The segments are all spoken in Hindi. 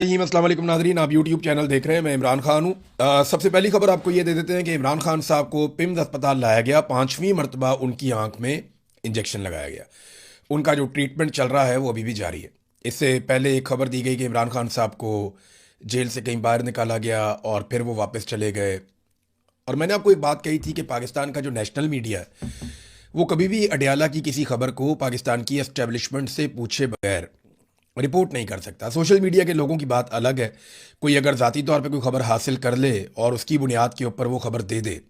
अस्सलाम वालेकुम नाज़रीन, आप यूट्यूब चैनल देख रहे हैं। मैं इमरान खान हूँ। सबसे पहली खबर आपको ये दे देते हैं कि इमरान खान साहब को पिम्स अस्पताल लाया गया, 5वीं मरतबा उनकी आंख में इंजेक्शन लगाया गया। उनका जो ट्रीटमेंट चल रहा है वो अभी भी जारी है। इससे पहले एक खबर दी गई कि इमरान खान साहब को जेल से कहीं बाहर निकाला गया और फिर वो वापस चले गए। और मैंने आपको एक बात कही थी कि पाकिस्तान का जो नेशनल मीडिया है वो कभी भी अडयाला की किसी खबर को पाकिस्तान की एस्टेब्लिशमेंट से पूछे बगैर रिपोर्ट नहीं कर सकता। सोशल मीडिया के लोगों की बात अलग है। कोई अगर ज़ाती तौर पे कोई खबर हासिल कर ले और उसकी बुनियाद के ऊपर वो खबर दे दे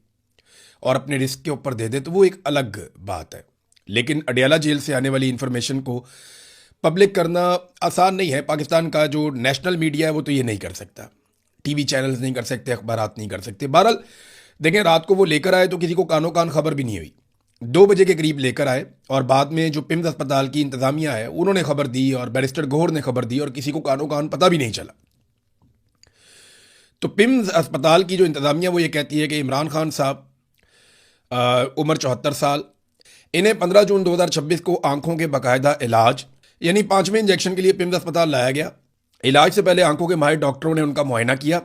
और अपने रिस्क के ऊपर दे दे तो वो एक अलग बात है। लेकिन अडयाला जेल से आने वाली इंफॉर्मेशन को पब्लिक करना आसान नहीं है। पाकिस्तान का जो नेशनल मीडिया है वो तो ये नहीं कर सकता। टीवी चैनल्स नहीं कर सकते, अखबारात नहीं कर सकते। बहरहाल देखें, रात को वो लेकर आए तो किसी को कानो कान खबर भी नहीं हुई। 2 बजे के करीब लेकर आए और बाद में जो पिम्स अस्पताल की इंतजामिया है उन्होंने खबर दी और बैरिस्टर गौहर ने खबर दी और किसी को कानो कान पता भी नहीं चला। तो पिम्स अस्पताल की जो इंतजामिया वो ये कहती है कि इमरान खान साहब उम्र 74 साल, इन्हें 15 जून 2026 को आंखों के बाकायदा इलाज यानी 5वें इंजेक्शन के लिए पिम्स अस्पताल लाया गया। इलाज से पहले आंखों के माहिर डॉक्टरों ने उनका मुआयना किया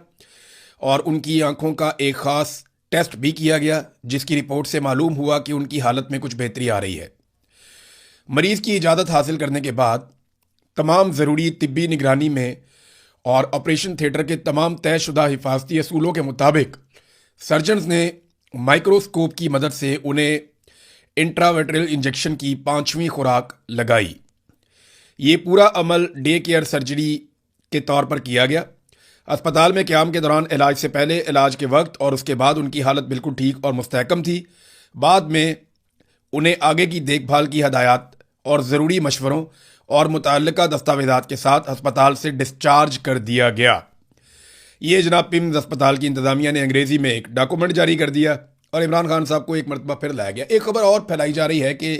और उनकी आंखों का एक ख़ास टेस्ट भी किया गया, जिसकी रिपोर्ट से मालूम हुआ कि उनकी हालत में कुछ बेहतरी आ रही है। मरीज़ की इजाज़त हासिल करने के बाद तमाम ज़रूरी तिब्बी निगरानी में और ऑपरेशन थिएटर के तमाम तयशुदा हिफाजती असूलों के मुताबिक सर्जन्स ने माइक्रोस्कोप की मदद से उन्हें इंट्रावेट्रल इंजेक्शन की 5वीं खुराक लगाई। ये पूरा अमल डे केयर सर्जरी के तौर पर किया गया। अस्पताल में क़याम के दौरान इलाज से पहले, इलाज के वक्त और उसके बाद उनकी हालत बिल्कुल ठीक और मुस्तहकम थी। बाद में उन्हें आगे की देखभाल की हदायत और ज़रूरी मशवरों और मुतल्लिका दस्तावेज़ात के साथ अस्पताल से डिस्चार्ज कर दिया गया। ये जनाब पिम्स अस्पताल की इंतज़ामिया ने अंग्रेज़ी में एक डॉक्यूमेंट जारी कर दिया और इमरान खान साहब को एक मरतबा फिर लाया गया। एक खबर और फैलाई जा रही है कि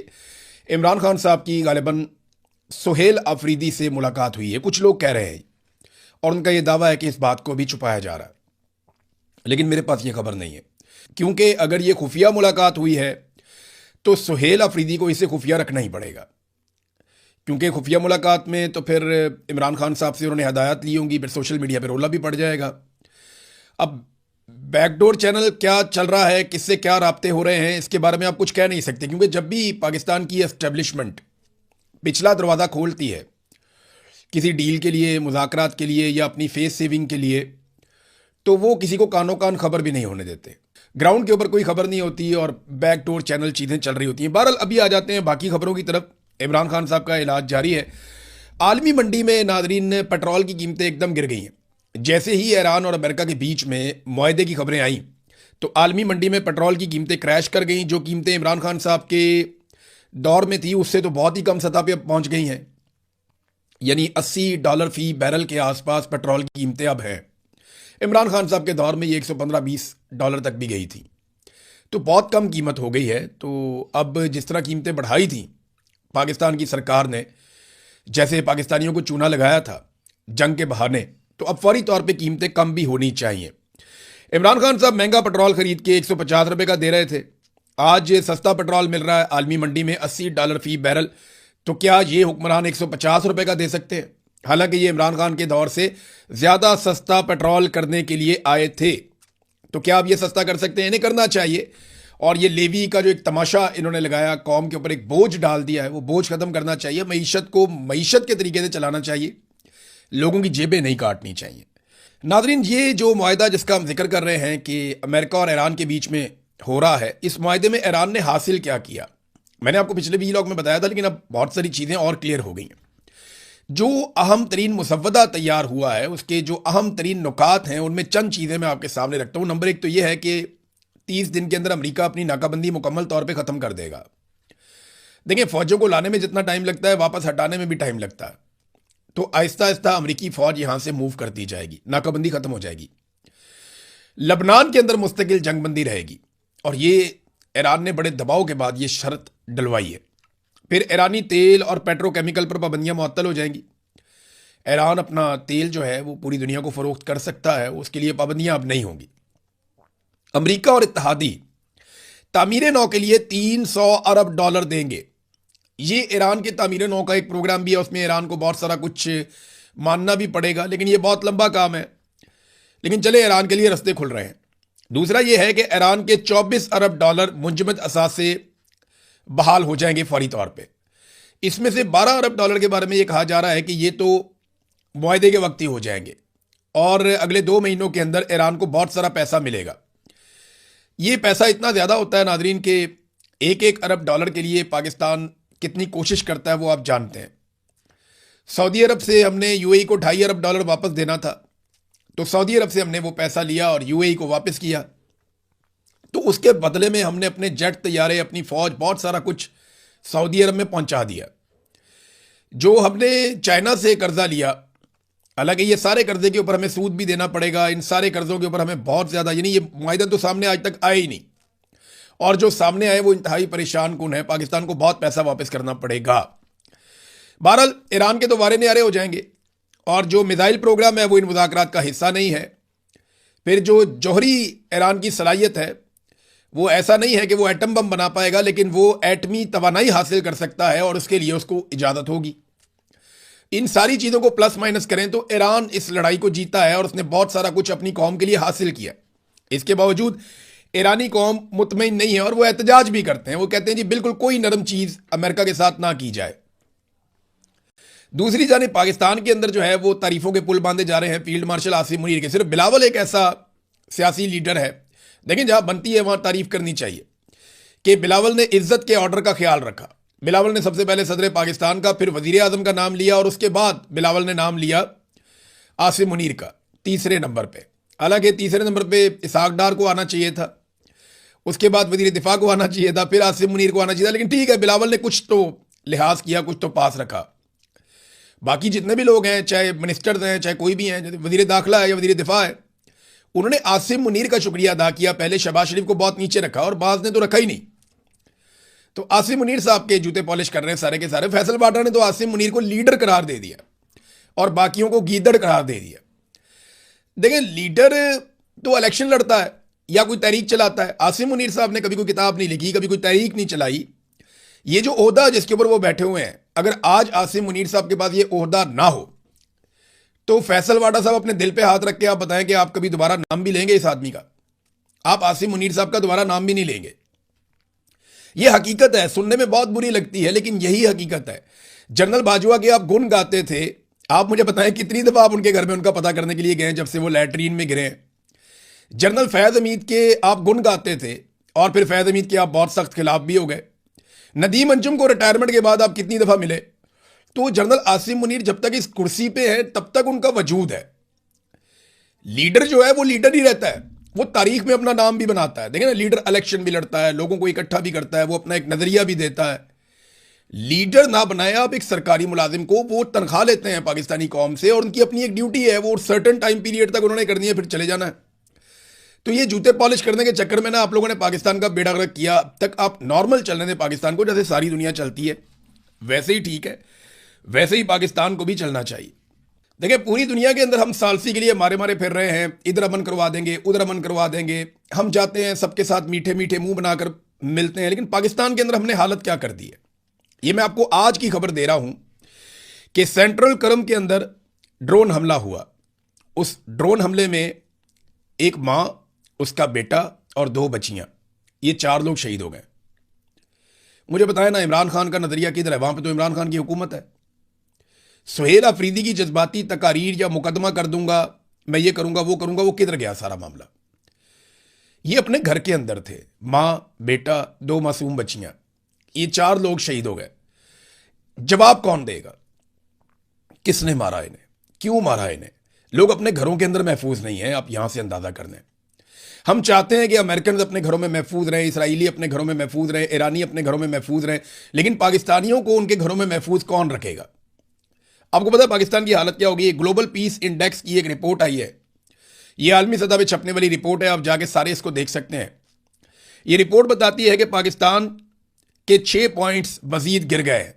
इमरान खान साहब की गालिबन सुहेल अफरीदी से मुलाकात हुई है। कुछ लोग कह रहे हैं और उनका यह दावा है कि इस बात को भी छुपाया जा रहा है, लेकिन मेरे पास ये खबर नहीं है। क्योंकि अगर ये खुफिया मुलाकात हुई है तो सुहेल अफरीदी को इसे खुफिया रखना ही पड़ेगा, क्योंकि खुफिया मुलाकात में तो फिर इमरान खान साहब से उन्होंने हदायत ली होंगी, फिर सोशल मीडिया पर रोला भी पड़ जाएगा। अब बैकडोर चैनल क्या चल रहा है, किससे क्या राब्ते हो रहे हैं, इसके बारे में आप कुछ कह नहीं सकते, क्योंकि जब भी पाकिस्तान की एस्टेब्लिशमेंट पिछला दरवाज़ा खोलती है किसी डील के लिए, मुज़ाकरात के लिए या अपनी फेस सेविंग के लिए, तो वो किसी को कानो कान खबर भी नहीं होने देते। ग्राउंड के ऊपर कोई खबर नहीं होती और बैकडोर चैनल चीज़ें चल रही होती हैं। बहरहाल अभी आ जाते हैं बाकी खबरों की तरफ। इमरान खान साहब का इलाज जारी है। आलमी मंडी में नाजरीन पेट्रोल की कीमतें एकदम गिर गई हैं। जैसे ही ईरान और अमेरिका के बीच में मुआहदे की खबरें आई तो आलमी मंडी में पेट्रोल की कीमतें क्रैश कर गई। जो कीमतें इमरान खान साहब के दौर में थी उससे तो बहुत ही कम सतह पर पहुँच गई हैं, यानी $80 फी बैरल के आसपास पेट्रोल की कीमतें अब हैं। इमरान खान साहब के दौर में ये $115-20 तक भी गई थी, तो बहुत कम कीमत हो गई है। तो अब जिस तरह कीमतें बढ़ाई थी पाकिस्तान की सरकार ने, जैसे पाकिस्तानियों को चूना लगाया था जंग के बहाने, तो अब फौरी तौर पे कीमतें कम भी होनी चाहिए। इमरान खान साहब महंगा पेट्रोल खरीद के $150 का दे रहे थे, आज सस्ता पेट्रोल मिल रहा है आलमी मंडी में $80 फी बैरल। तो क्या ये हुक्मरान $150 का दे सकते हैं? हालांकि ये इमरान खान के दौर से ज़्यादा सस्ता पेट्रोल करने के लिए आए थे, तो क्या अब ये सस्ता कर सकते हैं? इन्हें करना चाहिए। और ये लेवी का जो एक तमाशा इन्होंने लगाया, कौम के ऊपर एक बोझ डाल दिया है, वो बोझ ख़त्म करना चाहिए। मीशत को मीशत के तरीके से चलाना चाहिए, लोगों की जेबें नहीं काटनी चाहिए। नाजरीन, ये जो मुआहदा जिसका हम जिक्र कर रहे हैं कि अमेरिका और ईरान के बीच में हो रहा है, इस मुआहदे में ईरान ने हासिल क्या किया मैंने आपको पिछले वीलॉग में बताया था, लेकिन अब बहुत सारी चीज़ें और क्लियर हो गई हैं। जो अहम तरीन मुसव्वदा तैयार हुआ है उसके जो अहम तरीन नुकात हैं उनमें चंद चीज़ें मैं आपके सामने रखता हूँ। नंबर 1 तो यह है कि 30 दिन के अंदर अमेरिका अपनी नाकाबंदी मुकम्मल तौर पे ख़त्म कर देगा। देखिए, फ़ौजों को लाने में जितना टाइम लगता है वापस हटाने में भी टाइम लगता है, तो आहिस्ता आहिस्ता अमरीकी फ़ौज यहाँ से मूव करती जाएगी, नाकाबंदी ख़त्म हो जाएगी। लबनान के अंदर मुस्तकिल जंगबंदी रहेगी और ये ईरान ने बड़े दबाव के बाद ये शर्त डलवाई है। फिर ईरानी तेल और पेट्रोकेमिकल पर पाबंदियां मुअत्तल हो जाएंगी। ईरान अपना तेल जो है वो पूरी दुनिया को फरोख्त कर सकता है, उसके लिए पाबंदियां अब नहीं होंगी। अमेरिका और इत्तहादी तामीर नौ के लिए $300 अरब देंगे। ये ईरान के तामीर नौ का एक प्रोग्राम भी है, उसमें ईरान को बहुत सारा कुछ मानना भी पड़ेगा, लेकिन ये बहुत लंबा काम है। लेकिन चले, ईरान के लिए रास्ते खुल रहे हैं। दूसरा ये है कि ईरान के 24 अरब डॉलर मुंजमद असासे बहाल हो जाएंगे फौरी तौर पे। इसमें से 12 अरब डॉलर के बारे में ये कहा जा रहा है कि ये तो मुआहदे के वक्त ही हो जाएंगे और अगले 2 महीनों के अंदर ईरान को बहुत सारा पैसा मिलेगा। ये पैसा इतना ज़्यादा होता है नाजरीन के 1-1 अरब डॉलर के लिए पाकिस्तान कितनी कोशिश करता है वो आप जानते हैं। सऊदी अरब से हमने यूएई को 2.5 अरब डॉलर वापस देना था, तो सऊदी अरब से हमने वो पैसा लिया और यूएई को वापस किया। तो उसके बदले में हमने अपने जेट, तैयारे, अपनी फौज, बहुत सारा कुछ सऊदी अरब में पहुंचा दिया। जो हमने चाइना से कर्जा लिया, हालांकि ये सारे कर्जे के ऊपर हमें सूद भी देना पड़ेगा, इन सारे कर्जों के ऊपर हमें बहुत ज़्यादा, यानी ये मुआहदा तो सामने आज तक आया ही नहीं, और जो सामने आए वो इंतहाई परेशान कुन है। पाकिस्तान को बहुत पैसा वापस करना पड़ेगा। बहरहाल ईरान के तो वारे न्यारे हो जाएंगे, और जो मिसाइल प्रोग्राम है वो इन मुज़ाकरात का हिस्सा नहीं है। फिर जो जौहरी ईरान की सलाहियत है वो ऐसा नहीं है कि वो एटम बम बना पाएगा, लेकिन वो एटमी तवानाई हासिल कर सकता है और उसके लिए उसको इजाज़त होगी। इन सारी चीज़ों को प्लस माइनस करें तो ईरान इस लड़ाई को जीता है और उसने बहुत सारा कुछ अपनी कौम के लिए हासिल किया। इसके बावजूद ईरानी कौम मुतमईन नहीं है और वो एहतजाज भी करते हैं। वो कहते हैं जी बिल्कुल कोई नरम चीज़ अमेरिका के साथ ना की जाए। दूसरी जानिब पाकिस्तान के अंदर जो है वो तारीफों के पुल बांधे जा रहे हैं फील्ड मार्शल आसिम मुनीर के। सिर्फ बिलावल एक ऐसा सियासी लीडर है, लेकिन जहां बनती है वहां तारीफ करनी चाहिए कि बिलावल ने इज्जत के ऑर्डर का ख्याल रखा। बिलावल ने सबसे पहले सदर पाकिस्तान का, फिर वजीर आजम का नाम लिया और उसके बाद बिलावल ने नाम लिया आसिम मुनीर का तीसरे नंबर पे। हालांकि तीसरे नंबर पे इसहाक डार को आना चाहिए था, उसके बाद वजीर दिफा को आना चाहिए था, फिर आसिम मुनीर को आना चाहिए था, लेकिन ठीक है, बिलावल ने कुछ तो लिहाज किया, कुछ तो पास रखा। बाकी जितने भी लोग हैं, चाहे मिनिस्टर्स हैं, चाहे कोई भी हैं, वजीर दाखिला है या वजीर दिफा है, उन्होंने आसिम मुनीर का शुक्रिया अदा किया। पहले शहबाज शरीफ को बहुत नीचे रखा और बाज ने तो रखा ही नहीं। तो आसिम मुनीर साहब के जूते पॉलिश कर रहे हैं सारे के सारे। फैसल बाटा ने तो आसिम मुनीर को लीडर करार दे दिया और बाकियों को गीदड़ करार दे दिया। देखिए, लीडर तो इलेक्शन लड़ता है या कोई तहरीक चलाता है। आसिम मुनीर साहब ने कभी कोई किताब नहीं लिखी, कभी कोई तहरीक नहीं चलाई। ये जो ओहदा जिसके ऊपर वो बैठे हुए हैं, अगर आज आसिम मुनीर साहब के पास ये ओहदा ना हो तो फैसल वाडा साहब अपने दिल पे हाथ रख के आप बताएं कि आप कभी दोबारा नाम भी लेंगे इस आदमी का? आप आसिम मुनीर साहब का दोबारा नाम भी नहीं लेंगे। ये हकीकत है, सुनने में बहुत बुरी लगती है लेकिन यही हकीकत है। जनरल बाजवा के आप गुण गाते थे, आप मुझे बताएं कितनी दफा आप उनके घर में उनका पता करने के लिए गए जब से वो लैटरीन में गिरे। जनरल फैज हमीद के आप गुण गाते थे और फिर फैज हमीद के आप बहुत सख्त खिलाफ भी हो गए। नदीम अंजुम को रिटायरमेंट के बाद आप कितनी दफा मिले। तो जनरल आसिम मुनीर जब तक इस कुर्सी पे है तब तक उनका वजूद है। लीडर जो है वो लीडर ही रहता है, वो तारीख में अपना नाम भी बनाता है। देखें ना, लीडर इलेक्शन भी लड़ता है, लोगों को इकट्ठा भी करता है, वो अपना एक नजरिया भी देता है। लीडर ना बनाए आप एक सरकारी मुलाजिम को, वो तनख्वाह लेते हैं पाकिस्तानी कौम से और उनकी अपनी एक ड्यूटी है, वो सर्टन टाइम पीरियड तक उन्होंने करनी है, फिर चले जाना है। तो ये जूते पॉलिश करने के चक्कर में ना आप लोगों ने पाकिस्तान का बेड़ा गर्क किया। अब तक आप नॉर्मल चलने दें पाकिस्तान को, जैसे सारी दुनिया चलती है वैसे ही ठीक है, वैसे ही पाकिस्तान को भी चलना चाहिए। देखिए, पूरी दुनिया के अंदर हम सालसी के लिए मारे मारे फिर रहे हैं, इधर अमन करवा देंगे, उधर अमन करवा देंगे। हम जाते हैं सबके साथ मीठे मीठे मुंह बनाकर मिलते हैं, लेकिन पाकिस्तान के अंदर हमने हालत क्या कर दी है। ये मैं आपको आज की खबर दे रहा हूं कि सेंट्रल करम के अंदर ड्रोन हमला हुआ। उस ड्रोन हमले में एक मां, उसका बेटा और 2 बच्चियां, ये 4 लोग शहीद हो गए। मुझे बताया ना, इमरान खान का नजरिया किधर है? वहां पे तो इमरान खान की हुकूमत है। सुहेल अफरीदी की जज्बाती तकारीर या मुकदमा कर दूंगा, मैं ये करूंगा वो करूंगा, वो किधर गया सारा मामला? ये अपने घर के अंदर थे, मां, बेटा, 2 मासूम बच्चियां, ये 4 लोग शहीद हो गए। जवाब कौन देगा? किसने मारा इन्हें? क्यों मारा इन्हें? लोग अपने घरों के अंदर महफूज नहीं है, आप यहां से अंदाजा कर लें। हम चाहते हैं कि अमेरिकन अपने घरों में महफूज रहें, इसराइली अपने घरों में महफूज रहें, ईरानी अपने घरों में महफूज रहें, लेकिन पाकिस्तानियों को उनके घरों में महफूज कौन रखेगा? आपको पता है पाकिस्तान की हालत क्या होगी? ग्लोबल पीस इंडेक्स की एक रिपोर्ट आई है, ये आलमी सतह पे छपने वाली रिपोर्ट है, आप जाके सारे इसको देख सकते हैं। ये रिपोर्ट बताती है कि पाकिस्तान के 6 पॉइंट्स मजीद गिर गए हैं,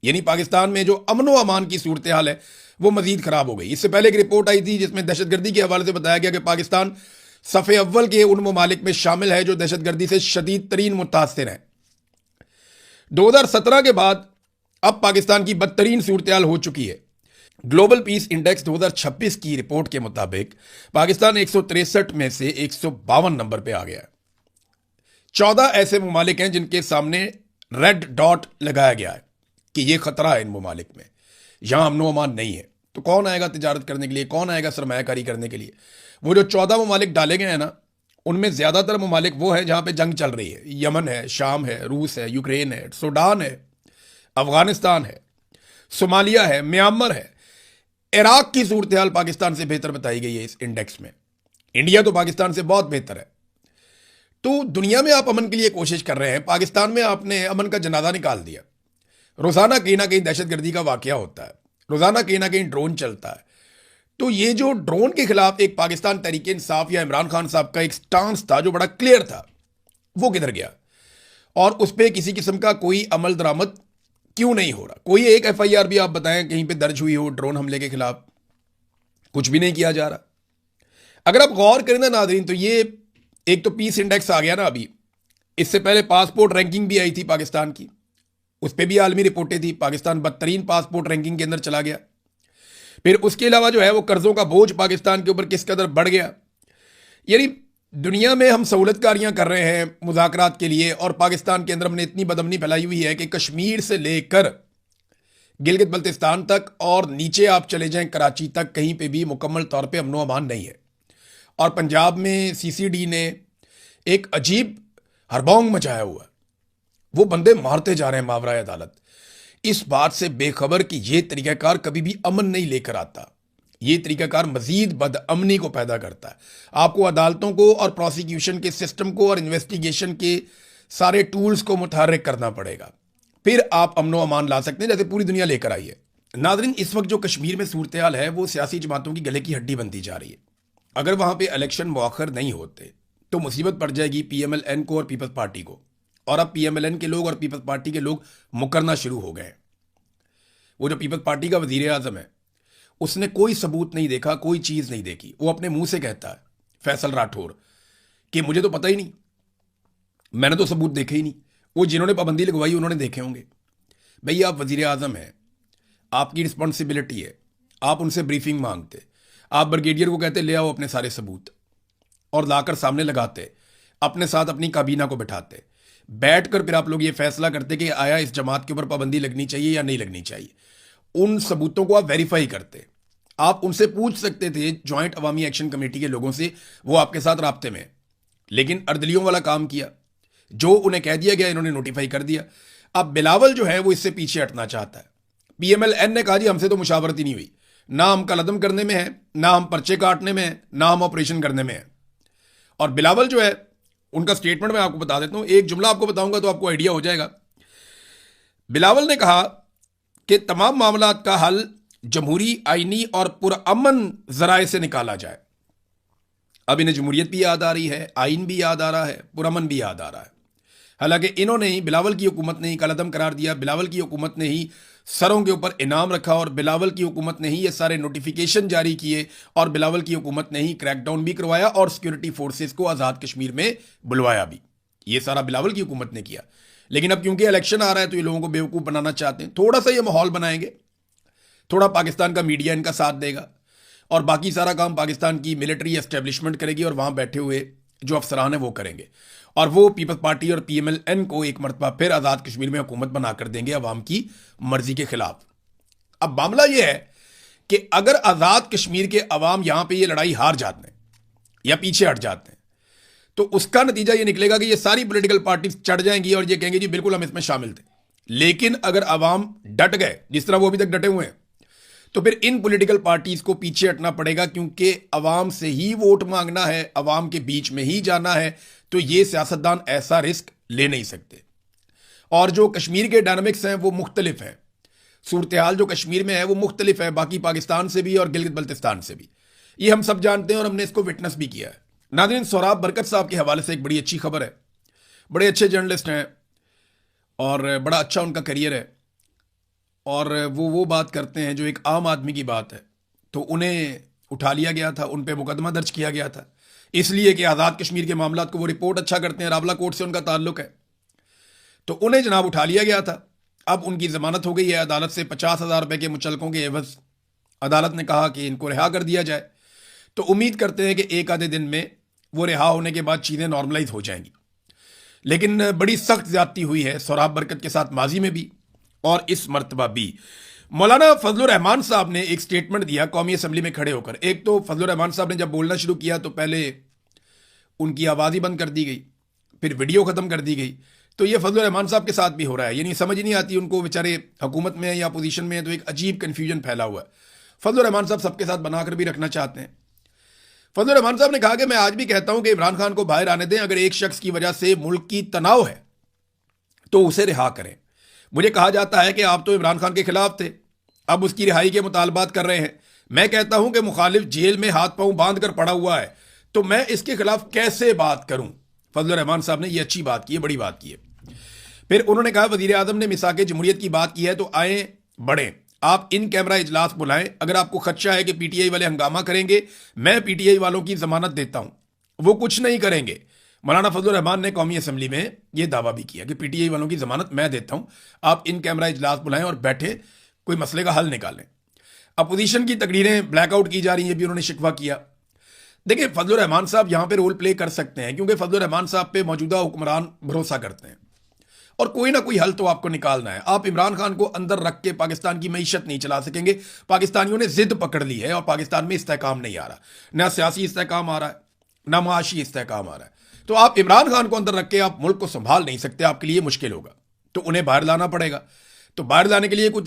यानी पाकिस्तान में जो अमन व अमान की सूरत हाल है वो मजीद खराब हो गई। इससे पहले एक रिपोर्ट आई थी जिसमें दहशतगर्दी के हवाले से बताया गया कि पाकिस्तान सफ़े अव्वल के उन ममालिक में शामिल है जो दहशतगर्दी से शदीद तरीन मुतासिर हैं। 2017 के बाद अब पाकिस्तान की बदतरीन सूरत हाल हो चुकी है। ग्लोबल पीस इंडेक्स 2026 की रिपोर्ट के मुताबिक पाकिस्तान 163 में से 152 नंबर पे आ गया है। 14 ऐसे ममालिक हैं जिनके सामने रेड डॉट लगाया गया है कि ये खतरा है इन ममालिक में, यहां अमनो अमान नहीं है। तो कौन आएगा तिजारत करने के लिए, कौन आएगा सरमायाकारी करने के लिए? वो जो 14 ममालिक डाले गए हैं ना, उनमें ज्यादातर ममालिक वो है जहां पे जंग चल रही है। यमन है, शाम है, रूस है, यूक्रेन है, सूडान है, अफगानिस्तान है, सोमालिया है, म्यांमार है। इराक की सूरत हाल पाकिस्तान से बेहतर बताई गई है इस इंडेक्स में। इंडिया तो पाकिस्तान से बहुत बेहतर है। तो दुनिया में आप अमन के लिए कोशिश कर रहे हैं, पाकिस्तान में आपने अमन का जनाजा निकाल दिया। रोजाना कहीं ना कहीं दहशतगर्दी का वाकया होता है, रोजाना कहीं ना कहीं ड्रोन चलता है। तो ये जो ड्रोन के खिलाफ एक पाकिस्तान तहरीक इंसाफ या इमरान खान साहब का एक स्टांस था जो बड़ा क्लियर था, वो किधर गया? और उस पर किसी किस्म का कोई अमल दरामद क्यों नहीं हो रहा? कोई एक FIR भी आप बताएं कहीं पे दर्ज हुई हो ड्रोन हमले के खिलाफ? कुछ भी नहीं किया जा रहा। अगर आप गौर करें ना नादरीन, तो ये एक तो पीस इंडेक्स आ गया ना अभी, इससे पहले पासपोर्ट रैंकिंग भी आई थी पाकिस्तान की, उस पर भी आलमी रिपोर्टें थी। पाकिस्तान बदतरीन पासपोर्ट रैंकिंग के अंदर चला गया। फिर उसके अलावा जो है वो कर्जों का बोझ पाकिस्तान के ऊपर किस कदर बढ़ गया। यानी दुनिया में हम सहूलतकारियां कर रहे हैं मुज़ाकरात के लिए, और पाकिस्तान के अंदर हमने इतनी बदअमनी फैलाई हुई है कि कश्मीर से लेकर गिलगित बल्तिस्तान तक और नीचे आप चले जाएं कराची तक, कहीं पे भी मुकम्मल तौर पे अमनो अमान नहीं है। और पंजाब में CCD ने एक अजीब हरबोंग मचाया हुआ है। वो बंदे मारते जा रहे हैं मावराए अदालत, इस बात से बेखबर कि ये तरीकाकार कभी भी अमन नहीं लेकर आता। ये तरीकाकार मजीद बदअमनी को पैदा करता है। आपको अदालतों को और प्रोसिक्यूशन के सिस्टम को और इन्वेस्टिगेशन के सारे टूल्स को मुतहर्रिक करना पड़ेगा, फिर आप अमनो अमान ला सकते हैं, जैसे पूरी दुनिया लेकर आई है। नाज़रीन, इस वक्त जो कश्मीर में सूरत हाल है वो सियासी जमातों की गले की हड्डी बनती जा रही है। अगर वहां पे इलेक्शन मौखर नहीं होते तो मुसीबत पड़ जाएगी PMLN को और पीपल्स पार्टी को। और अब PMLN के लोग और पीपल्स पार्टी के लोग मुकरना शुरू हो गए। वो जो पीपल्स पार्टी का वजीर आजम है, उसने कोई सबूत नहीं देखा, कोई चीज नहीं देखी। वो अपने मुंह से कहता है, फैसल राठौर, कि मुझे तो पता ही नहीं, मैंने तो सबूत देखे ही नहीं। वो जिन्होंने पाबंदी लगवाई उन्होंने देखे होंगे। भैया आप वजीर आजम हैं, आपकी रिस्पॉन्सिबिलिटी है, आप उनसे ब्रीफिंग मांगते, आप ब्रिगेडियर को कहते ले आओ अपने सारे सबूत, और लाकर सामने लगाते, अपने साथ अपनी काबीना को बिठाते, बैठकर फिर आप लोग ये फैसला करते कि आया इस जमात के ऊपर पाबंदी लगनी चाहिए या नहीं लगनी चाहिए। उन सबूतों को आप वेरीफाई करते, आप उनसे पूछ सकते थे, ज्वाइंट अवामी एक्शन कमेटी के लोगों से, वो आपके साथ राब्ते में। लेकिन अर्दलियों वाला काम किया, जो उन्हें कह दिया गया इन्होंने नोटिफाई कर दिया। अब बिलावल जो है वो इससे पीछे हटना चाहता है। PMLN ने कहा जी हमसे तो मुशावरत ही नहीं हुई, ना हम कलदम करने में है, ना हम पर्चे काटने में है, ना हम ऑपरेशन करने में है। और बिलावल जो है, उनका स्टेटमेंट मैं आपको बता देता हूं, एक जुमला आपको बताऊंगा तो आपको आइडिया हो जाएगा। बिलावल ने कहा कि तमाम मामलात का हल जमहूरी, आईनी और पुरअमन जराए से निकाला जाए। अब इन्हें जमहूरियत भी याद आ रही है, आइन भी याद आ रहा है, पुरअमन भी याद आ रहा है। हालांकि इन्होंने ही, बिलावल की हुकूमत ने ही कलदम करार दिया, बिलावल की हुकूमत ने ही सरों के ऊपर इनाम रखा, और बिलावल की हुकूमत ने ही ये सारे नोटिफिकेशन जारी किए, और बिलावल की हुकूमत ने ही क्रैकडाउन भी करवाया और सिक्योरिटी फोर्सेस को आज़ाद कश्मीर में बुलवाया भी। ये सारा बिलावल की हुकूमत ने किया। लेकिन अब क्योंकि इलेक्शन आ रहा है तो ये लोगों को बेवकूफ़ बनाना चाहते हैं। थोड़ा सा ये माहौल बनाएंगे, थोड़ा पाकिस्तान का मीडिया इनका साथ देगा, और बाकी सारा काम पाकिस्तान की मिलिट्री एस्टेब्लिशमेंट करेगी, और वहाँ बैठे हुए जो अफसरान हैं वो करेंगे। और वो पीपल्स पार्टी और PMLN को एक मरतबा फिर आज़ाद कश्मीर में हुकूमत बनाकर देंगे अवाम की मर्जी के खिलाफ। अब मामला ये है कि अगर आज़ाद कश्मीर के अवाम यहाँ पे ये लड़ाई हार जाते हैं या पीछे हट जाते हैं, तो उसका नतीजा ये निकलेगा कि ये सारी पॉलिटिकल पार्टी चढ़ जाएंगी और ये कहेंगे जी बिल्कुल हम इसमें शामिल थे। लेकिन अगर अवाम डट गए, जिस तरह वो अभी तक डटे हुए हैं, तो फिर इन पॉलिटिकल पार्टीज को पीछे हटना पड़ेगा, क्योंकि अवाम से ही वोट मांगना है, अवाम के बीच में ही जाना है। तो ये सियासतदान ऐसा रिस्क ले नहीं सकते। और जो कश्मीर के डायनामिक्स हैं वो मुख्तलिफ हैं, सूरत हाल जो कश्मीर में है वो मुख्तलिफ है बाकी पाकिस्तान से भी और गिलगित बल्तिस्तान से भी। ये हम सब जानते हैं और हमने इसको विटनेस भी किया है। नाज़रीन, सोहराब बरकत साहब के हवाले से एक बड़ी अच्छी खबर है। बड़े अच्छे जर्नलिस्ट हैं और बड़ा अच्छा उनका करियर है, और वो बात करते हैं जो एक आम आदमी की बात है। तो उन्हें उठा लिया गया था, उन पे मुकदमा दर्ज किया गया था, इसलिए कि आज़ाद कश्मीर के मामलात को वो रिपोर्ट अच्छा करते हैं, रावला कोर्ट से उनका ताल्लुक है। तो उन्हें जनाब उठा लिया गया था। अब उनकी जमानत हो गई है अदालत से 50,000 रुपए के मुचलकों के एवज, अदालत ने कहा कि इनको रिहा कर दिया जाए। तो उम्मीद करते हैं कि एक आधे दिन में वो रिहा होने के बाद चीज़ें नॉर्मलाइज हो जाएंगी। लेकिन बड़ी सख्त ज्यादती हुई है सोहराब बरकत के साथ माजी में भी और इस मरतबा भी। मौलाना फजलुर रहमान साहब ने एक स्टेटमेंट दिया कौमी असम्बली में खड़े होकर। एक तो फजलुर रहमान साहब ने जब बोलना शुरू किया तो पहले उनकी आवाज़ ही बंद कर दी गई, फिर वीडियो ख़त्म कर दी गई। तो ये फजलुर रहमान साहब के साथ भी हो रहा है, यानी समझ ही नहीं आती उनको, बेचारे हुकूमत में है या अपोजिशन में है, तो एक अजीब कन्फ्यूजन फैला हुआ है। फजलुर रहमान साहब सबके साथ बनाकर भी रखना चाहते हैं। फजलुर रहमान साहब ने कहा कि मैं आज भी कहता हूं कि इमरान खान को बाहर आने दें, अगर एक शख्स की वजह से मुल्क की तनाव है तो उसे रिहा करें। मुझे कहा जाता है कि आप तो इमरान खान के खिलाफ थे, अब उसकी रिहाई के मुतालबात कर रहे हैं। मैं कहता हूं कि मुखालिफ जेल में हाथ पांव बांध कर पड़ा हुआ है, तो मैं इसके खिलाफ कैसे बात करूं। फजलुर रहमान साहब ने यह अच्छी बात की है, बड़ी बात की है। फिर उन्होंने कहा वजीर आजम ने मिसाक जमहूरियत की बात की है तो आए बढ़े, आप इन कैमरा इजलास बुलाएं। अगर आपको खदशा है कि पीटीआई वाले हंगामा करेंगे, मैं पीटीआई वालों की जमानत देता हूं, वो कुछ नहीं करेंगे। मौलाना फजलुर रहमान ने कौमी असम्बली में यह दावा भी किया कि पीटीआई वालों की जमानत मैं देता हूं, आप इन कैमरा इजलास बुलाएं और बैठे कोई मसले का हल निकालें। अपोजिशन की तकरीरें ब्लैकआउट की जा रही हैं, भी उन्होंने शिकवा किया। देखिए फजलुर रहमान साहब यहां पे रोल प्ले कर सकते हैं क्योंकि फजलुर रहमान साहब पे मौजूदा हुक्मरान भरोसा करते हैं और कोई ना कोई हल तो आपको निकालना है। आप इमरान खान को अंदर रख के पाकिस्तान की मईशत नहीं चला सकेंगे। पाकिस्तानियों ने जिद पकड़ ली है और पाकिस्तान में इस्तेहकाम नहीं आ रहा, ना सियासी इस्तेहकाम आ रहा है, ना माशी इस्तेहकाम आ रहा है। तो आप इमरान खान को अंदर रख के आप मुल्क को संभाल नहीं सकते, आपके लिए मुश्किल होगा, तो उन्हें बाहर लाना पड़ेगा। तो बाहर लाने के लिए कुछ